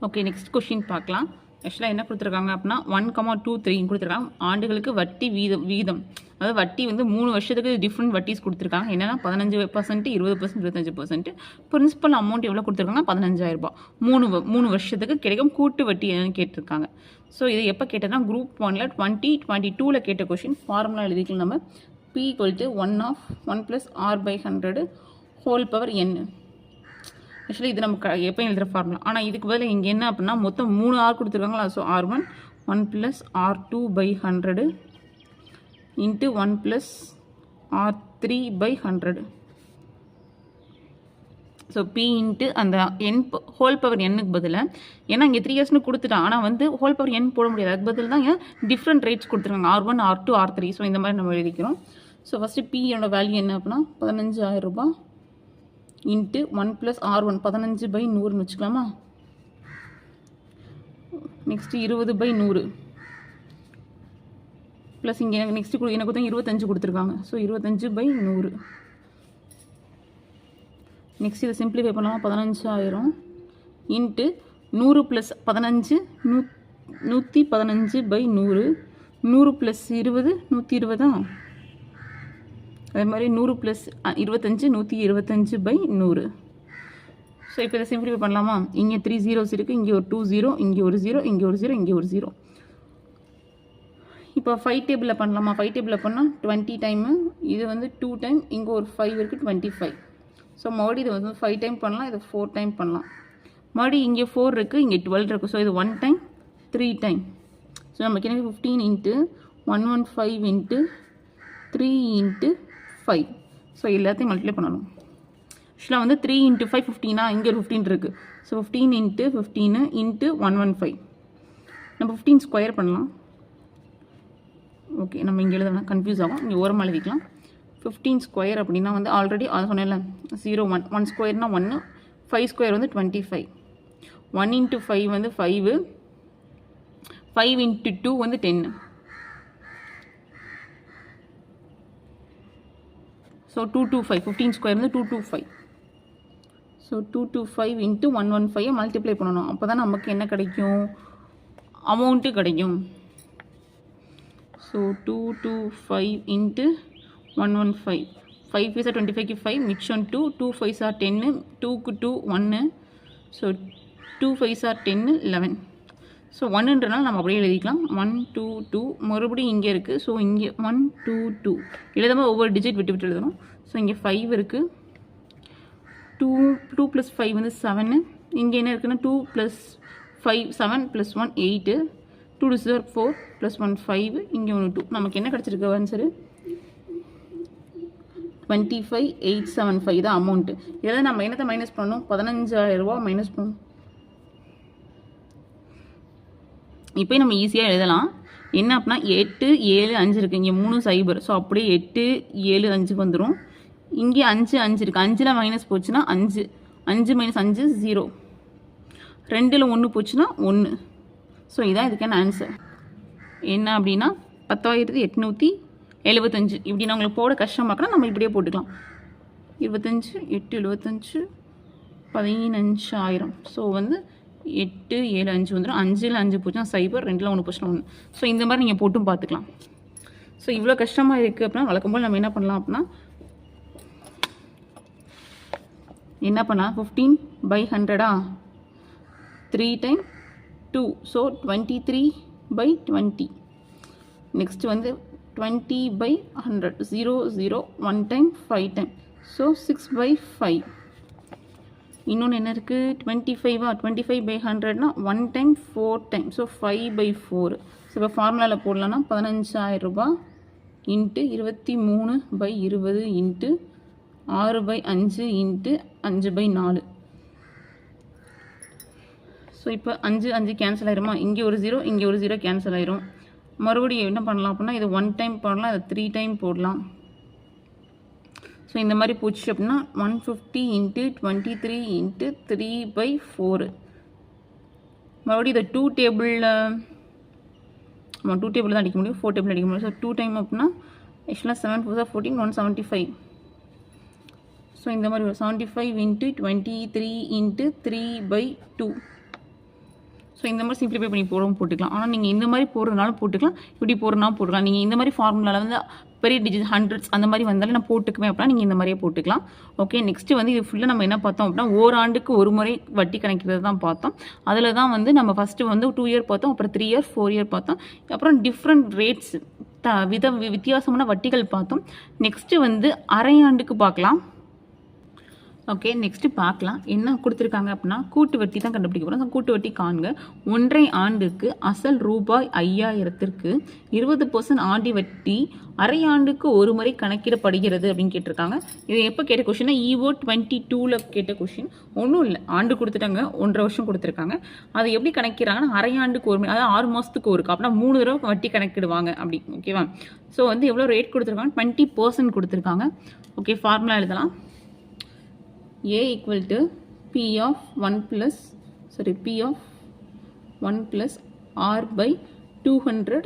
Speaker 1: ஓகே, நெக்ஸ்ட் கொஸ்டின் பார்க்கலாம். ஆக்சுவலாக என்ன கொடுத்துருக்காங்க அப்படின்னா 1,23 கொடுத்துருக்காங்க. ஆண்டுகளுக்கு வட்டி வீதம் அதாவது வட்டி வந்து 3 வருஷத்துக்கு டிஃப்ரெண்ட் வட்டிஸ் கொடுத்துருக்காங்க. என்னென்னா 15%, 20%, 25%. பிரின்சிபல் அமௌண்ட் எவ்வளோ கொடுத்துருக்காங்க, 15,000 ரூபாய். 3 வருஷத்துக்கு கிடைக்கும் கூட்டு வட்டி என்னன்னு கேட்டிருக்காங்க. ஸோ இது எப்போ கேட்டதுன்னா குரூப் 1ல் 2022ல் கேட்ட கொஷின். ஃபார்முலா எழுதிக்கலாம் நம்ம. P = 1 + R/100 whole power n. Actually இது நம்ம எப்போ எழுதுகிற ஃபார்முலா. ஆனால் இதுக்கு பதில் இங்கே என்ன அப்படின்னா மொத்தம் 3 ஆர் கொடுத்துருக்காங்களா. So R1 1 + R2/100 into 1 + R3/100. So P into அந்த n ஹோல் பவர் என்னுக்கு பதிலாக, ஏன்னா இங்கே 3s கொடுத்துட்டான், ஆனால் வந்து ஹோல் பவர் n போட முடியாது. அதுக்கு பதில் தான் ஏன் டிஃப்ரெண்ட் ரேட்ஸ் கொடுத்துருக்காங்க R1 R2 R3. ஸோ இந்த மாதிரி நம்ம எழுதிக்கிறோம். ஸோ ஃபஸ்ட்டு P-யோட வேல்யூ என்ன அப்படின்னா 15,000 ரூபாய் இன்ட்டு 1 + R1 15/100ன்னு வச்சுக்கலாமா. நெக்ஸ்ட்டு 20/100 ப்ளஸ் இங்கே நெக்ஸ்ட்டு எனக்கு வந்து 25 கொடுத்துருக்காங்க. ஸோ 25/100. நெக்ஸ்ட் இதை சிம்பிளிஃபை பண்ணலாமா. 15,000 இன்ட்டு 100 + 15 115/100. 100 + 20 120. அதே மாதிரி 100 + 25 125/100. ஸோ இப்போ இதை சிம்பிளிஃபை பண்ணலாமா. இங்கே 3 zeros இருக்குது, இங்கே ஒரு 2 0, இங்கே ஒரு 0, இங்கே ஒரு 0, இங்கே ஒரு 0. இப்போ 5 டேபிளில் பண்ணலாமா. 5 டேபிளில் பண்ணால் 20 டைமு, இது வந்து 2 டைம், இங்கே ஒரு 5 இருக்குது 25. ஸோ மறுபடியும் இது வந்து 5 டைம் பண்ணலாம், இது 4 டைம் பண்ணலாம். மறுபடியும் இங்கே 4 இருக்குது, இங்கே 12 இருக்குது. ஸோ இது 1 டைம் 3 டைம். ஸோ நமக்கு எனக்கு 15 இன்ட்டு 115 இன்ட்டு 3 இன்ட்டு 5. ஸோ எல்லாத்தையும் மல்டிப்ளை பண்ணணும். ஆக்சுவலாக வந்து 3 × 5 15. இங்கே ஒரு 15 இருக்குது. So 15 into 15 into 115. நம்ம 15 ஸ்கொயர் பண்ணலாம். ஓகே, நம்ம இங்கே எழுதலாம், கன்ஃபியூஸ் ஆகும். இங்கே ஓரமாக எழுதிக்கலாம். 15 ஸ்கொயர் அப்படின்னா வந்து ஆல்ரெடி அது சொன்னேன்ல 0 1 1 ஸ்கொயர்னால் 1, 5 ஸ்கொயர் வந்து 25. 1 × 5 வந்து 5, 5 × 2 வந்து 10. ஸோ 225. 15 ஸ்கொயர் வந்து 225. ஸோ 225 இன்ட்டு 115 மல்டிப்ளை பண்ணணும். அப்போ தான் நமக்கு என்ன கிடைக்கும், அமௌண்ட்டு கிடைக்கும். So 225 into 115. 5 5 25க்கு 5, மிச்சம் 2, 2 5 10, 2க்கு 2 1. ஸோ 2 5 10 11. ஸோ 1ன்றனால நம்ம அப்படியே எழுதிக்கலாம். 1 2 2 மறுபடியும் இங்கே இருக்குது. ஸோ இங்கே 1 2 2 எழுதாமல் ஒவ்வொரு டிஜிட் விட்டு விட்டு எழுதணும். ஸோ இங்கே 5 இருக்குது. 2 + 5 வந்து 7. இங்கே என்ன இருக்குன்னா 2 + 5 7 + 1 8. 2 2 4 + 1 5. இங்கே 1 2. நமக்கு என்ன கிடச்சிருக்கு ஆன்சரு 25,875 தான் அமௌண்ட்டு. இதில் நம்ம என்னத்தை மைனஸ் பண்ணணும், 15,000 ரூபா மைனஸ் பண்ணணும். இப்போ நம்ம ஈஸியாக எழுதலாம். என்ன அப்படின்னா 8 7 5 இருக்குது, இங்கே 3 0. ஸோ அப்படியே 8 7 5 வந்துடும். இங்கே 5 5 இருக்குது, 5ல் மைனஸ் போச்சுன்னா 5 5 - 5 0. 2ல் 1 போச்சுன்னா 1. ஸோ இதான் இதுக்கான ஆன்சர். என்ன அப்படின்னா 10,875. இப்படி நான் உங்களுக்கு போட கஷ்டமாக்கனா நம்ம இப்படியே போட்டுக்கலாம். 25 8 75 15,000. ஸோ வந்து 8 7 5 வந்துடும். 5ல் 5 போச்சுன்னா 0, 2ல் 1 போச்சுன்னா 1. ஸோ இந்த மாதிரி நீங்கள் போட்டும் பார்த்துக்கலாம். ஸோ இவ்வளோ கஷ்டமாக இருக்குது அப்படின்னா வழக்கம் போல் நம்ம என்ன பண்ணலாம் அப்படின்னா என்ன பண்ணலாம் 15/100 3 டைம் 2. ஸோ 23/20. நெக்ஸ்ட் வந்து 20/100 0 0 1 டைம் 5 டைம். ஸோ 6/5. இன்னொன்று என்ன இருக்குது 25. 25/100னா 1 டைம் 4 டைம். ஸோ 5/4. ஸோ இப்போ ஃபார்முலாவில் போடலான்னா 15,000 ரூபா இன்ட்டு 23/20 இன்ட்டு 6/5 இன்ட்டு 5/4. ஸோ இப்போ 5 5 கேன்சல் ஆயிருமா. இங்கே ஒரு 0 இங்கே ஒரு 0 கேன்சல் ஆயிரும். மறுபடியும் என்ன பண்ணலாம் அப்படின்னா இது 1 டைம் போடலாம், இது 3 டைம் போடலாம். ஸோ இந்த மாதிரி போச்சு அப்படின்னா 150 இன்ட்டு 23 இன்ட்டு 3/4. மறுபடியும் இதை 2 டேபிளில் நம்ம 2 டேபிள் தான் அடிக்க முடியும், 4 டேபிள் அடிக்க முடியும். ஸோ 2 டைம் அப்படின்னா ஆக்சுவலாக 7 4 14 175. ஸோ இந்த மாதிரி 75 இன்ட்டு 23 இன்ட்டு 3/2. ஸோ இந்த மாதிரி சிம்பிளிஃபை பண்ணி போட்டுக்கலாம். ஆனால் நீங்கள் இந்த மாதிரி போடுறதுனாலும் போட்டுக்கலாம், இப்படி போடுறதுனாலும் போட்டுக்கலாம். நீங்கள் இந்த மாதிரி ஃபார்முலாவில் வந்து பெரிய டிஜிட் ஹண்ட்ரட்ஸ் அந்த மாதிரி வந்தாலும் நான் போட்டுக்குவேன் அப்படின்னா நீங்கள் இந்த மாதிரியே போட்டுக்கலாம். ஓகே, நெக்ஸ்ட்டு வந்து இது ஃபுல்லாக நம்ம என்ன பார்த்தோம் அப்படின்னா ஓராண்டுக்கு ஒரு முறை வட்டி கணக்கிறது தான் பார்த்தோம். அதில் தான் வந்து நம்ம ஃபஸ்ட்டு வந்து 2 இயர் பார்த்தோம், அப்புறம் 3 இயர் 4 இயர் பார்த்தோம், அப்புறம் டிஃப்ரெண்ட் ரேட்ஸ் வித்தியாசமான வட்டிகள் பார்த்தோம். நெக்ஸ்ட்டு வந்து அரையாண்டுக்கு பார்க்கலாம். ஓகே, நெக்ஸ்ட்டு பார்க்கலாம். என்ன கொடுத்துருக்காங்க அப்படின்னா, கூட்டு வட்டி தான் கண்டுபிடிக்க போகிறோம். கூட்டு வட்டி காண்க. 1.5 ஆண்டுக்கு அசல் ரூபாய் 5000க்கு 20% ஆண்டி வட்டி அரை ஆண்டுக்கு ஒரு முறை கணக்கிடப்படுகிறது அப்படின்னு கேட்டிருக்காங்க. இது எப்போ கேட்ட கொஷின்னா EO 22ல் கேட்ட கொஷின். ஒன்றும் இல்லை, ஆண்டு கொடுத்துட்டாங்க, 1.5 வருஷம் கொடுத்துருக்காங்க. அதை எப்படி கணக்கிறாங்கன்னா, அரை ஆண்டுக்கு ஒரு முறை, அதாவது 6 மாதத்துக்கு ஒருக்கா, அப்படின்னா 3 தடவை வட்டி கணக்கிடுவாங்க அப்படி. ஓகேவா? ஸோ வந்து எவ்வளோ ரேட் கொடுத்துருக்காங்க, 20% கொடுத்துருக்காங்க. ஓகே, ஃபார்முலா எழுதலாம். A equal to P of 1 plus R by 200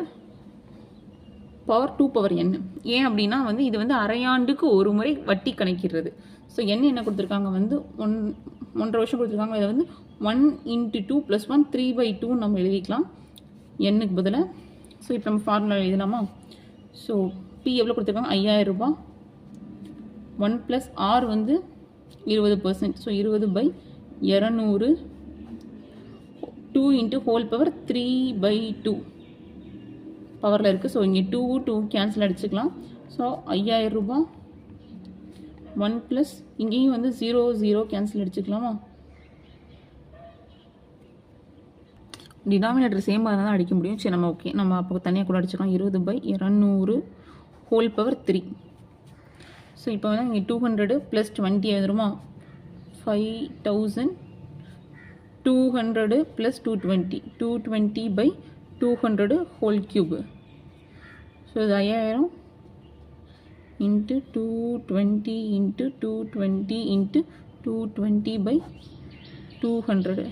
Speaker 1: power 2 power n. ஏன் அப்படின்னா வந்து இது வந்து அரையாண்டுக்கு ஒரு முறை வட்டி கணக்கிடுறது. ஸோ என்ன கொடுத்துருக்காங்க வந்து 1.5 வருஷம் கொடுத்துருக்காங்க. இதை வந்து 1 × 2 + 1 3/2 நம்ம எழுதிக்கலாம் என்னுக்கு பதிலாக. ஸோ இப்போ நம்ம ஃபார்முலா எழுதலாமா? ஸோ P எவ்வளோ கொடுத்துருக்காங்க, 5000 ரூபாய். 1 + R வந்து 20%. ஸோ 20/200 2 × whole power 3/2 பவரில் இருக்குது. ஸோ இங்கே 2 கேன்சல் அடிச்சுக்கலாம். ஸோ 5000 ரூபாய் 1 + இங்கேயும் வந்து 0 கேன்சல் அடிச்சுக்கலாமா? டினாமினேட்டர் சேமாக இருந்தால் தான் அடிக்க முடியும். சரி, நம்ம ஓகே, நம்ம அப்போ தனியாக கூட அடிச்சுக்கலாம். 20/200 whole power 3. ஸோ இப்போ வந்து இங்கே 200 + 20 எழுதுருமா? 5200 + 220 220/200 whole cube. ஸோ இது 5000 × 220 × 220 × 220/200.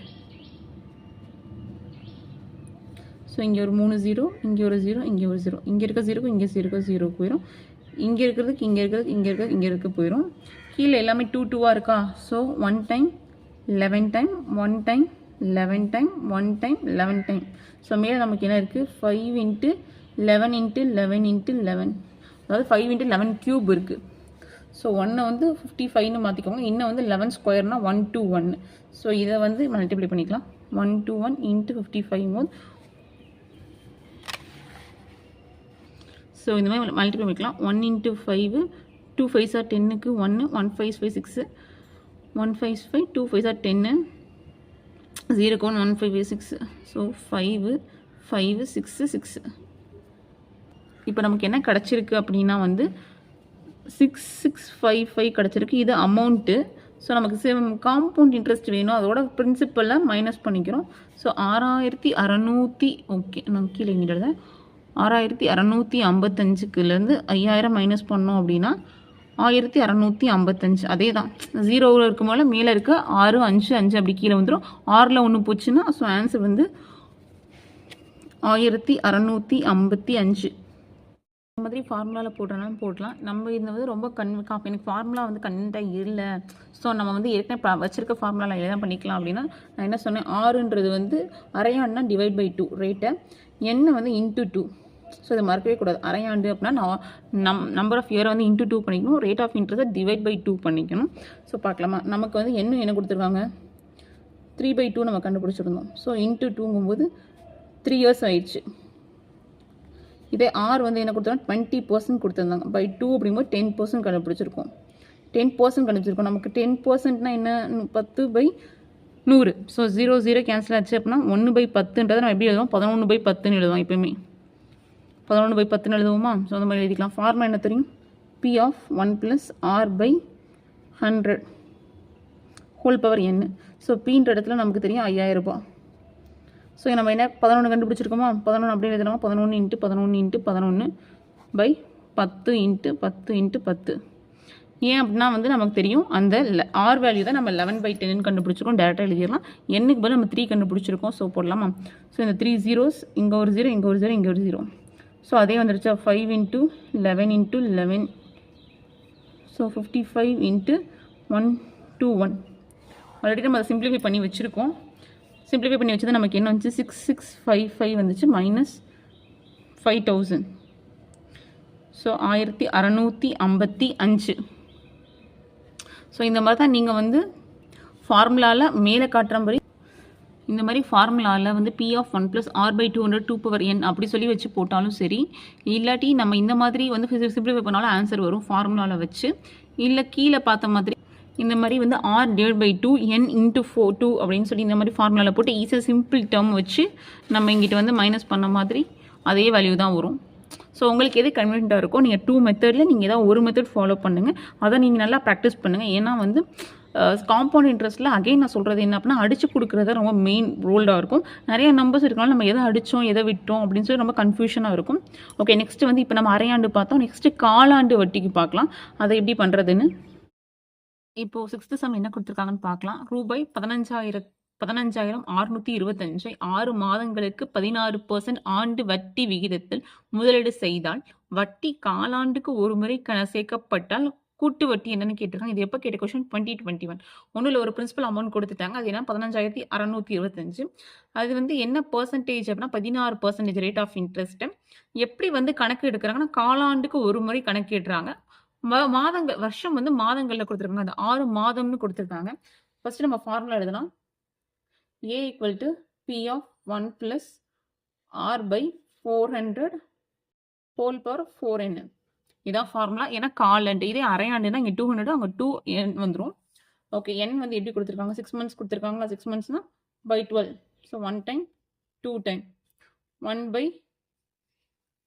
Speaker 1: ஸோ இங்கே ஒரு 3 0, இங்கே ஒரு 0, இங்கே ஒரு 0, இங்கே இருக்க 0க்கு இங்கே 0 போயிடும். இங்கே இருக்கிறதுக்கு இங்கே இருக்க போயிடும். கீழே எல்லாமே 2 இருக்கா? So 1 time 11 time 1 time 11 time 1 time 11 time. So மேலே நமக்கு என்ன இருக்குது, 5 × 11 × 11 × 11, அதாவது 5 × 11 கியூப் இருக்குது. ஸோ 1 வந்து 55ன்னு மாற்றிக்கோங்க. இன்னும் வந்து 11 ஸ்கொயர்னால் 121. ஸோ இதை வந்து மல்டிப்ளை பண்ணிக்கலாம். 121 × 55 போது ஸோ இந்த மாதிரி மல்டிப்ளை பண்ணிக்கலாம். 1 × 5 2 5s are 10க்கு 1 1 5 5 6 1 5 5 2 5s are 10 0க்கு 1 1 5 6. ஸோ 5 5 6 6. இப்போ நமக்கு என்ன கிடச்சிருக்கு அப்படின்னா வந்து 6655 கிடச்சிருக்கு. இது அமௌண்ட்டு. ஸோ நமக்கு காம்பவுண்ட் இன்ட்ரெஸ்ட் வேணும், அதோட பிரின்சிபலை மைனஸ் பண்ணிக்கிறோம். ஸோ 6600 ஓகே, நான் கீழே இங்கிட்ட 6655க்குலேருந்து 5000 மைனஸ் பண்ணோம் அப்படின்னா 1655. அதே தான், 0வில் இருக்கும் போல மேலே இருக்க 6 5 5 அப்படி கீழே வந்துடும். 6ல் 1 போச்சுன்னா ஸோ ஆன்சர் வந்து 1655. இந்த மாதிரி ஃபார்முலாவில் போடுறனாலும் போடலாம். நம்ம இது வந்து ரொம்ப எனக்கு ஃபார்முலா வந்து கன்வீனியன்ட்டாக இல்லை, ஸோ நம்ம வந்து ஏற்கனவே வச்சிருக்க ஃபார்முலாவில் எல்லாம் பண்ணிக்கலாம் அப்படின்னா நான் என்ன சொன்னேன், 6ன்றது வந்து அரையாண்டுனா /2 ரேட்டை, என்ன வந்து × 2. ஸோ இதை மறக்கவே கூடாது. அரையாண்டு அப்படின்னா நம்பர் ஆஃப் இயரை வந்து × 2 பண்ணிக்கணும், ரேட் ஆஃப் இன்ட்ரெஸ்ட்டை /2 பண்ணிக்கணும். ஸோ பார்க்கலாமா, நமக்கு வந்து என்ன கொடுத்துருக்காங்க, 3/2 நம்ம கண்டுபிடிச்சிருந்தோம். ஸோ × 2ங்கும்போது 3 இயர்ஸ் ஆயிடுச்சு. இதே R வந்து என்ன கொடுத்தாங்க, 20% கொடுத்துருந்தாங்க. /2 அப்படிங்கும்போது 10% கண்டுபிடிச்சிருக்கோம். 10% கண்டுபிடிச்சிருக்கோம். நமக்கு 10%னா என்ன, 10/100. ஸோ 0 கேன்சல் ஆச்சு அப்படின்னா 1/10ன்றதை நம்ம எப்படி எழுதுவோம், 11/10ன்னு எழுதுவோம். எப்பயுமே 11/10ன்னு எழுதுவோமா? ஸோ அந்த மாதிரி எழுதிக்கலாம். ஃபார்முலா என்ன தெரியும், P of 1 + R/100 whole power n. So Pன்ற இடத்துல நமக்கு தெரியும் 5000 ரூபாய். ஸோ நம்ம என்ன 11 கண்டுபிடிச்சிருக்கோமா, 11 அப்படியே எழுதலாமா, 11 × 11 × 11/10 × 10 × 10. ஏன் அப்படின்னா வந்து நமக்கு தெரியும் அந்த R வேல்யூ தான் நம்ம 11/10 கண்டுபிடிச்சிருக்கோம். டேரெக்டாக எழுதிடலாம். என்னுக்கு பதில் நம்ம 3 கண்டுபிடிச்சிருக்கோம். ஸோ போடலாமா? ஸோ இந்த 3 zeros, இங்கே ஒரு 0, இங்கே ஒரு 0, இங்கே ஒரு 0. ஸோ அதே வந்துருச்சா, 5 × 11 × 11. ஸோ 55 × 121. ஆல்ரெடி நம்ம அதை சிம்பிளிஃபை பண்ணி வச்சுருக்கோம். சிம்பிளிஃபை பண்ணி வச்சது நமக்கு என்ன வந்துச்சு, 6655 வந்துச்சு -5000. ஸோ 1655. ஸோ இந்த மாதிரி தான் நீங்கள் வந்து ஃபார்முலாவில் மேலே காட்டுற மாதிரி இந்த மாதிரி ஃபார்முலாவில் வந்து P of 1 + R/200 2 power n அப்படி சொல்லி வச்சு போட்டாலும் சரி, இல்லாட்டி நம்ம இந்த மாதிரி வந்து சிம்பிளிஃபை பண்ணாலும் ஆன்சர் வரும் ஃபார்முலாவில் வச்சு. இல்லை கீழே பார்த்த மாதிரி இந்த மாதிரி வந்து R divide by 2 N into 2 அப்படின்னு சொல்லி இந்த மாதிரி ஃபார்முலாவில் போட்டு ஈஸியாக சிம்பிள் டேர்ம் வச்சு நம்ம இங்கிட்ட வந்து மைனஸ் பண்ண மாதிரி அதே வேல்யூ தான் வரும். ஸோ உங்களுக்கு எது கன்வீனியண்ட்டாக இருக்கோ நீங்கள் 2 மெத்தடில் நீங்கள் ஏதாவது ஒரு மெத்தட் ஃபாலோ பண்ணுங்கள். அதை நீங்கள் நல்லா ப்ராக்டிஸ் பண்ணுங்கள். ஏன்னா வந்து காம்பவுண்ட் இன்ட்ரெஸ்ட்டில் அகைன் நான் சொல்கிறது என்ன அப்படின்னா அடித்து கொடுக்குறது ரொம்ப மெயின் ரோல்டாக இருக்கும். நிறைய நம்பர்ஸ் இருக்கனால நம்ம எதை அடித்தோம் எதை விட்டோம் அப்படின்னு சொல்லி ரொம்ப கன்ஃபியூஷனாக இருக்கும். ஓகே, நெக்ஸ்ட்டு வந்து இப்போ நம்ம அரையாண்டு பார்த்தோம். நெக்ஸ்ட்டு காலாண்டு வட்டிக்கு பார்க்கலாம் அதை எப்படி பண்ணுறதுன்னு. இப்போது 6th சம் என்ன கொடுத்துருக்காங்கன்னு பார்க்கலாம். ரூபாய் 15,625 6 மாதங்களுக்கு 16% ஆண்டு வட்டி விகிதத்தில் முதலீடு செய்தால் வட்டி காலாண்டுக்கு ஒரு முறை சேர்க்கப்பட்டால் கூட்டு வட்டி என்னன்னு கேட்டிருக்காங்க. இது எப்போ கேட்ட கொஸ்டின் 2021. ஒன்றும் ஒரு பிரின்சிபல் அமௌண்ட் கொடுத்துட்டாங்க. அது என்ன 15,625. அது வந்து என்ன பர்சன்டேஜ் அப்படின்னா 16% ரேட் ஆஃப் இன்ட்ரெஸ்ட்டு. எப்படி வந்து கணக்கு எடுக்கிறாங்கன்னா காலாண்டுக்கு ஒரு முறை கணக்கிடுறாங்க. மாதங்கள் வருஷம் வந்து மாதங்களில் கொடுத்துருக்காங்க. அது 6 மாதம்னு கொடுத்துருக்காங்க. ஃபர்ஸ்ட் நம்ம ஃபார்முலா எழுதலாம். A = P of 1 plus R by 400 whole power 4n. இதான் ஃபார்முலா. ஏன்னா காலாண்டு, இதே அரையாண்டுனா இங்கே 200 அங்கே 2n வந்துடும். ஓகே, n வந்து எப்படி கொடுத்துருக்காங்க 6 months கொடுத்துருக்காங்களா. 6 monthsனா by 12. So 1 time 2 time 1 by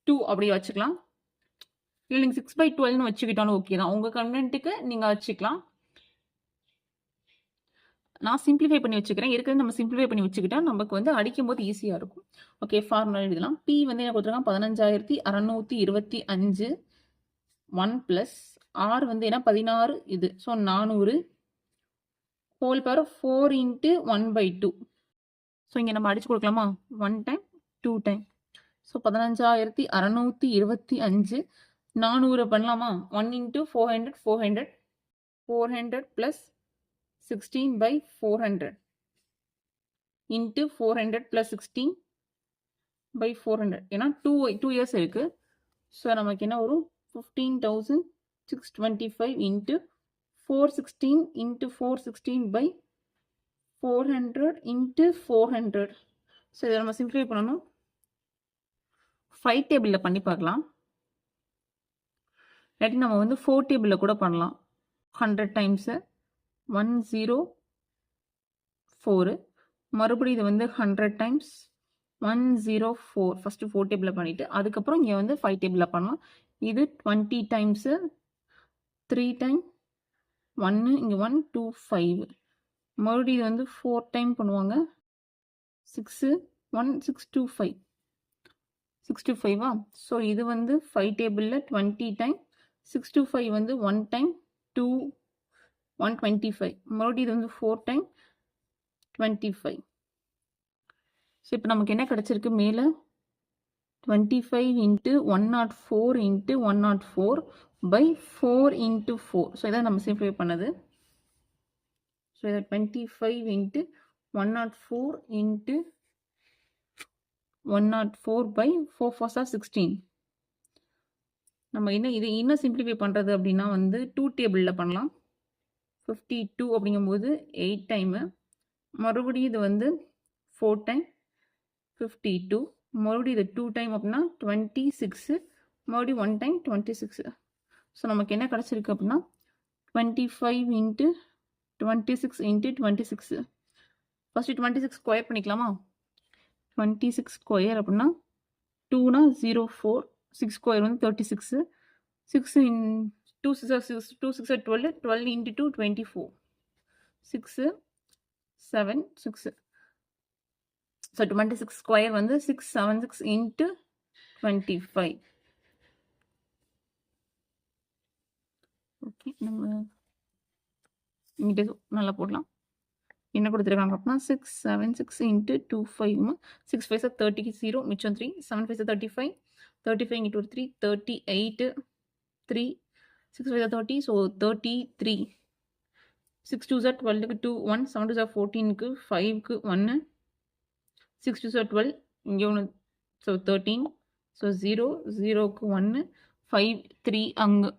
Speaker 1: 2 அப்படி வச்சுக்கலாம். இல்லை நீங்கள் 6/12ன்னு வச்சுக்கிட்டாலும் ஓகே தான். உங்கள் கன்வென்ட்டுக்கு நீங்கள் வச்சுக்கலாம். நான் சிம்பிளிஃபை பண்ணி வச்சுக்கிறேன். இருக்கிறது நம்ம சிம்பிளிஃபை பண்ணி வச்சுக்கிட்டா நமக்கு வந்து அடிக்கும் போது ஈஸியாக இருக்கும். ஓகே, ஃபார்முலா எழுதலாம். பி வந்து என்ன கொடுத்துருக்காங்க 15,625 1 ப்ளஸ் ஆர் வந்து என்ன 16 இது. So 400 whole power 4 × 1/2. ஸோ இங்கே நம்ம அடிச்சு கொடுக்கலாமா 1 time 2 time. ஸோ 15,625 400 பண்ணலாமா 1 × 400 400 400 + 16/400 into 400 + 16/400. ஏன்னா 2 years இருக்கு. ஸோ நமக்கு என்ன வரும் 15,625 into 416 into 416/400 into 400. ஸோ இதை நம்ம சிம்பிளிஃபை பண்ணணும். 5 டேபிளில் பண்ணி பார்க்கலாம். இல்லாட்டி நம்ம வந்து 4 டேபிளில் கூட பண்ணலாம். 100 times 104. மறுபடியும் இது வந்து 100 times 104. ஃபஸ்ட்டு 4 டேபிளில் பண்ணிவிட்டு அதுக்கப்புறம் இங்கே வந்து 5 டேபிளில் பண்ணலாம். இது 20 times 3 time 1 இங்கே 1 2 5. மறுபடியும் இது வந்து 4 time பண்ணுவாங்க. 6 1 6 2 5 6 to 5. ஸோ இது வந்து 5 டேபிளில் 20 time 6 to 5 வந்து 1 time 2 125. மறுபடியும் இது வந்து 4 time 25. ஸோ இப்போ நமக்கு என்ன கிடச்சிருக்கு மேலே 25 × 104 × 104/4 × 4. ஸோ இதான் நம்ம சிம்பிளிஃபை பண்ணது. ஸோ இதை 25 × 104 × 104/4 4 16. நம்ம இது இன்னும் சிம்பிளிஃபை பண்ணுறது அப்படின்னா வந்து 2 டேபிளில் பண்ணலாம். 52 அப்படிங்கும்போது 8 time. மறுபடியும் இது வந்து 4 time 52. மறுபடியும் இது 2 time அப்படின்னா 26. மறுபடியும் 1 time 26. ஸோ நமக்கு என்ன கிடச்சிருக்கு அப்படின்னா 25 × 26 × 26. ஃபஸ்ட்டு 26 ஸ்கொயர் பண்ணிக்கலாமா. 26 ஸ்கொயர் அப்படின்னா 2னா 04. 6 ஸ்கொயர் வந்து 36. 6 2 6 2 6 12 12 × 2 24. 6 7 6. ஸோ 26 ஸ்கொயர் வந்து 676 × 25. ஓகே, நம்ம இங்கிட்ட நல்லா போடலாம். என்ன கொடுத்துருக்காங்க அப்படின்னா 676 × 25. 6 5 30 0 மிச்சம் 3 7 5 35 35 × 3 38 3 6 5 30. ஸோ 33. 6 2 12 2 1 7 2 14 5 1 6 2 12 இங்கே ஒன்று. ஸோ 13. ஸோ 0 0க்கு 1 5 3 அங்கே.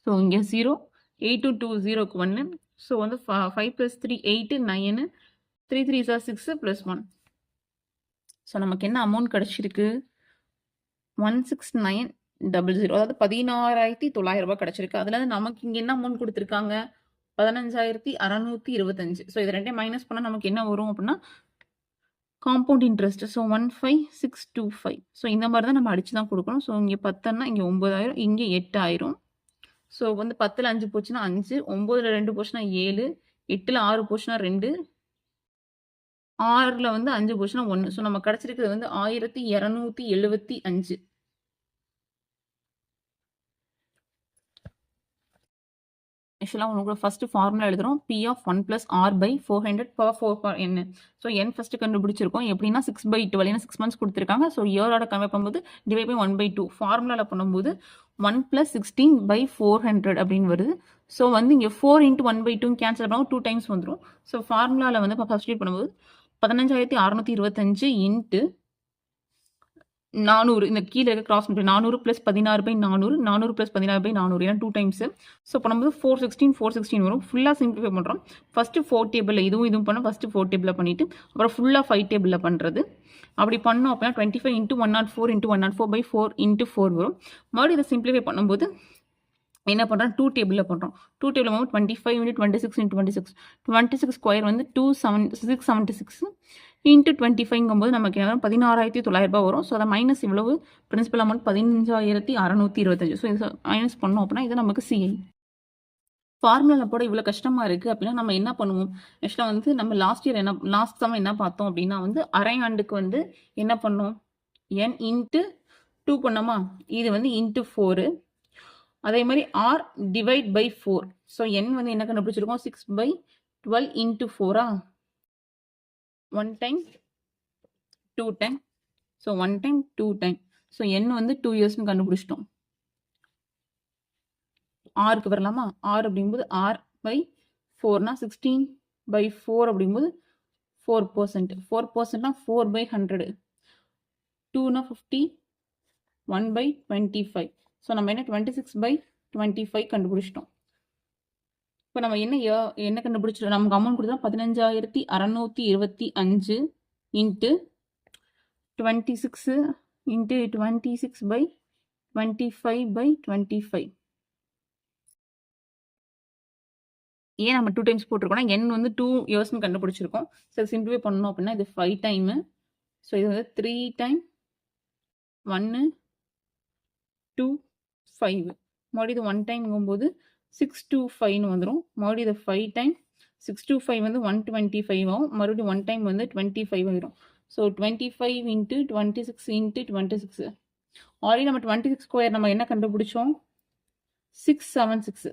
Speaker 1: ஸோ இங்கே 0 8 2 0க்கு 1. ஸோ வந்து 5 + 3 8 9 3 3 6 + 1. ஸோ நமக்கு என்ன அமௌண்ட் கிடச்சிருக்கு 16900. அதாவது 16,900 ரூபாய் கிடச்சிருக்கு. அதில் நமக்கு இங்கே என்ன அமௌண்ட் கொடுத்துருக்காங்க 15,625. ஸோ இது ரெண்டையும் மைனஸ் பண்ணால் நமக்கு என்ன வரும் அப்படின்னா காம்பவுண்ட் இன்ட்ரெஸ்ட். ஸோ 15,625. ஸோ இந்த மாதிரி தான் நம்ம அடிச்சு தான் கொடுக்கணும். ஸோ இங்கே 10ன்னா இங்கே 9,000, இங்கே 8,000. ஸோ வந்து 10ல் 5 போச்சுன்னா 5, 9ல் 2 போச்சுன்னா 7, 8ல் 6 போச்சுன்னா 2, 6ல் வந்து 5 போச்சுன்னா 1. ஸோ நம்ம கிடச்சிருக்கிறது வந்து 1275. ஆக்சுவலாக உங்களுக்கு ஃபஸ்ட்டு ஃபார்முலா எழுதுகிறோம். P of 1 plus R by 400 power 4 power n. So n first கண்டுபிடிச்சிருக்கோம். எப்படின்னா 6/12, ஏன்னா 6 months கொடுத்துருக்காங்க. ஸோ இயரோட கன்வெர்ட் பண்ணும்போது டிவைட் பை 1/2. ஃபார்முலாவில் பண்ணும்போது 1 plus 16/400 அப்படின்னு வருது. ஸோ வந்து இங்கே 4 into 1/2 கேன்சல் பண்ணும்போது 2 times வந்துடும். ஸோ ஃபார்முலாவில் வந்து இப்போ சப்ஸ்டிட்யூட் பண்ணும்போது 15,625 இன்ட்டு 400. இந்த கீழே இருக்க கிராஸ் பண்ணி 400 + 16/400, 400 + 16/400, ஏன்னா 2 times. ஸோ பண்ணும்போது 416 வரும். ஃபுல்லாக சிம்பிளிஃபை பண்ணுறோம். ஃபஸ்ட்டு 4 டேபிளில் இதுவும் பண்ண ஃபஸ்ட்டு 4 டேபிளில் பண்ணிவிட்டு அப்புறம் ஃபுல்லாக 5 டேபிளில் பண்ணுறது. அப்படி பண்ணோம் அப்படின்னா 25 × 104 × 104/4 × 4 வரும். மறுபடியும் இதை சிம்பிளிஃபை பண்ணும்போது என்ன பண்ணுறோம், 2 டேபிளில் பண்ணுறோம். 2 டேபிள் வந்து 25 × 26 × 26. 26 ஸ்கொயர் வந்து 676 இன்ட்டு 25ங்கும்போது நமக்கு என்ன 16,900 வரும். ஸோ அதை மைனஸ் இவ்வளவு பிரின்சிபல் அமௌண்ட் 15,625. ஸோ இது மைனஸ் பண்ணோம் அப்படின்னா இது நமக்கு சிஐ. ஃபார்முலாவில் போட இவ்வளோ கஷ்டமாக இருக்குது அப்படின்னா நம்ம என்ன பண்ணுவோம், ஆக்சுவலாக வந்து நம்ம லாஸ்ட் சம் என்ன பார்த்தோம் அப்படின்னா வந்து அரை ஆண்டுக்கு வந்து என்ன பண்ணோம், n இன்ட்டு 2 பண்ணோமா, இது வந்து இன்ட்டு 4. அதே மாதிரி R divide by 4. So n வந்து என்ன கண்டுபிடிச்சிருக்கோம், 6/12 into 4. 1 time 2 time. So 1 time 2 time. So n வந்து 2 yearsனு கண்டுபிடிச்சிட்டோம். ஆருக்கு வரலாமா, ஆர் அப்படிங்கும்போது r/4னா 16/4 அப்படிங்கும்போது 4%. 4%னா 4/100. 2னா 50, 1/25. ஸோ நம்ம என்ன 26/25 கண்டுபிடிச்சிட்டோம். இப்போ நம்ம என்ன கண்டுபிடிச்சிட்டோம், நமக்கு அமௌண்ட் கொடுத்தா 15,625 இன்ட்டு 26 இன்ட்டு 26/25/25. ஏன் நம்ம 2 times போட்டிருக்கோம்னா n வந்து 2 yearsனு கண்டுபிடிச்சிருக்கோம். ஸோ சிம்பிளிஃபை பண்ணணும் அப்படின்னா இது 5 டைமு. ஸோ இது வந்து 3 time 1 2 5. மறுபடியும் இது 1 டைம்ங்கும்போது 6 to 5ன்னு வந்துடும். மறுபடியும் இது 5 டைம் 6 to 5 வந்து 125 ஆகும். மறுபடியும் 1 டைம் வந்து 25 ஆகிடும். So 25 into 26 into 26. ஆல்ரெடி நம்ம 26 ஸ்கொயர் நம்ம என்ன கண்டுபிடிச்சோம், 676.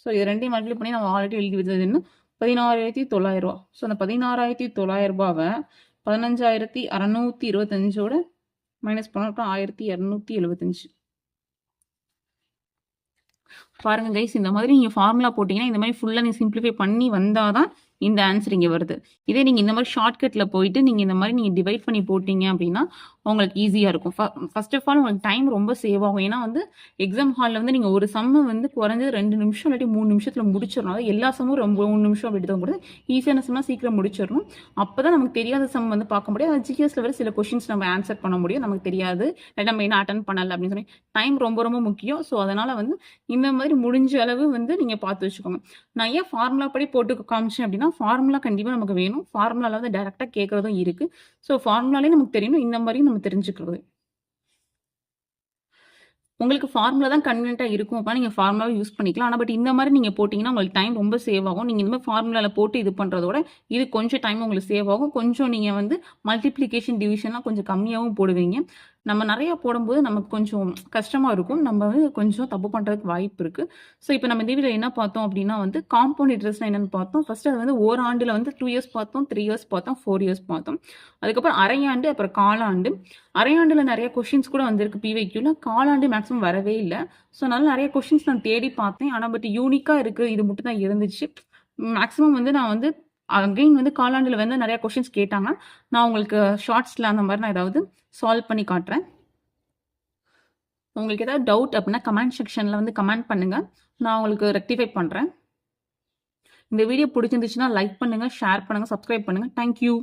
Speaker 1: ஸோ இது ரெண்டையும் மல்டிப்ளை பண்ணி நம்ம ஆல்ரெடி எழுதி வச்சதுன்னு 16,900. ஸோ அந்த 16,900 15,625ஓட மைனஸ் பண்ணோம், அப்புறம் 1,275. பாருங்க கைஸ், இந்த மாதிரி நீங்கள் ஃபார்முலா போட்டிங்கன்னா இந்த மாதிரி ஃபுல்லாக நீங்கள் சிம்பிளிஃபை பண்ணி வந்தால் தான் இந்த ஆன்சர் இங்கே வருது. இதே நீங்கள் இந்த மாதிரி ஷார்ட்கட்டில் போயிட்டு நீங்கள் இந்த மாதிரி நீங்கள் டிவைட் பண்ணி போட்டிங்க அப்படின்னா உங்களுக்கு ஈஸியாக இருக்கும். ஃபர்ஸ்ட் ஆஃப் ஆல் உங்களுக்கு டைம் ரொம்ப சேவ் ஆகும். ஏன்னா வந்து எக்ஸாம் ஹாலில் வந்து நீங்கள் ஒரு சம்மு வந்து குறைஞ்சது 2 நிமிஷம் இல்லாட்டி 3 நிமிஷத்தில் முடிச்சிடணும். அதாவது எல்லா சம்மும் ரொம்ப 3 நிமிஷம் அப்படி தான் கொடுத்து ஈஸியான சம்மா சீக்கிரம் முடிச்சிடணும். அப்போ தான் நமக்கு தெரியாத சம் வந்து பார்க்க முடியும். அது ஜிஎஸ்ல வர சில கொஷின்ஸ் நம்ம ஆன்சர் பண்ண முடியும். நமக்கு தெரியாது, நம்ம என்ன அட்டன் பண்ணல அப்படின்னு சொல்லி டைம் ரொம்ப ரொம்ப முக்கியம். ஸோ அதனால் வந்து இந்த மாதிரி முடிஞ்ச அளவு வந்து நீங்கள் பார்த்து வச்சுக்கோங்க. நான் ஏன் ஃபார்முலா படி போட்டு காமிச்சேன் அப்படின்னா ஃபார்முலா கண்டிப்பாக நமக்கு வேணும். ஃபார்முலாவில் வந்து டைரெக்டாக கேட்குறதும் இருக்குது. ஸோ ஃபார்முலாலே நமக்கு தெரியணும், இந்த மாதிரி நம்ம தெரிஞ்சுக்கிறது. உங்களுக்கு ஃபார்முலா தான் கன்வீனியன்ட்டாக இருக்கும் அப்போ நீங்கள் ஃபார்முலாவை யூஸ் பண்ணிக்கலாம். ஆனால் பட் இந்த மாதிரி நீங்கள் போட்டிங்கன்னா உங்களுக்கு டைம் ரொம்ப சேவ் ஆகும். நீங்கள் இந்த மாதிரி ஃபார்முலாவில் போட்டு இது பண்ணுறதோட இது கொஞ்சம் டைம் உங்களுக்கு சேவ் ஆகும். கொஞ்சம் நீங்கள் வந்து மல்டிப்ளிகேஷன் டிவிஷன்லாம் கொஞ்சம் கம்மியாகவும் போடுவீங்க. நம்ம நிறையா போடும்போது நமக்கு கொஞ்சம் கஷ்டமாக இருக்கும். நம்ம வந்து கொஞ்சம் தப்பு பண்ணுறதுக்கு வாய்ப்பு இருக்குது. ஸோ இப்போ நம்ம இந்த வீடியோவில் என்ன பார்த்தோம் அப்படின்னா வந்து காம்பவுண்ட் இன்ட்ரெஸ்ட்னா என்னென்னு பார்த்தோம். ஃபஸ்ட்டு அது வந்து ஓராண்டில் வந்து 2 years பார்த்தோம், 3 years பார்த்தோம், 4 years பார்த்தோம். அதுக்கப்புறம் அரையாண்டு, அப்புறம் காலாண்டு. அரையாண்டில் நிறைய கொஷின்ஸ் கூட வந்திருக்கு பிவைக்யூவில். காலாண்டு மேக்ஸிமம் வரவே இல்லை. ஸோ அதனால் நிறைய கொஷின்ஸ் நான் தேடி பார்த்தேன். ஆனால் பட் யூனிக்காக இருக்குது, இது மட்டும் தான் இருந்துச்சு. மேக்ஸிமம் வந்து நான் வந்து அகைன் வந்து காலாண்டில் வந்து நிறையா கொஷின்ஸ் கேட்டாங்க. நான் உங்களுக்கு ஷார்ட்ஸில் அந்த மாதிரி நான் ஏதாவது சால்வ் பண்ணி காட்டுறேன். உங்களுக்கு ஏதாவது டவுட் அப்படின்னா கமெண்ட் செக்ஷனில் வந்து கமெண்ட் பண்ணுங்கள், நான் உங்களுக்கு ரெக்டிஃபை பண்ணுறேன். இந்த வீடியோ பிடிச்சிருந்துச்சுன்னா லைக் பண்ணுங்கள், ஷேர் பண்ணுங்கள், சப்ஸ்கிரைப் பண்ணுங்கள். தேங்க்யூ.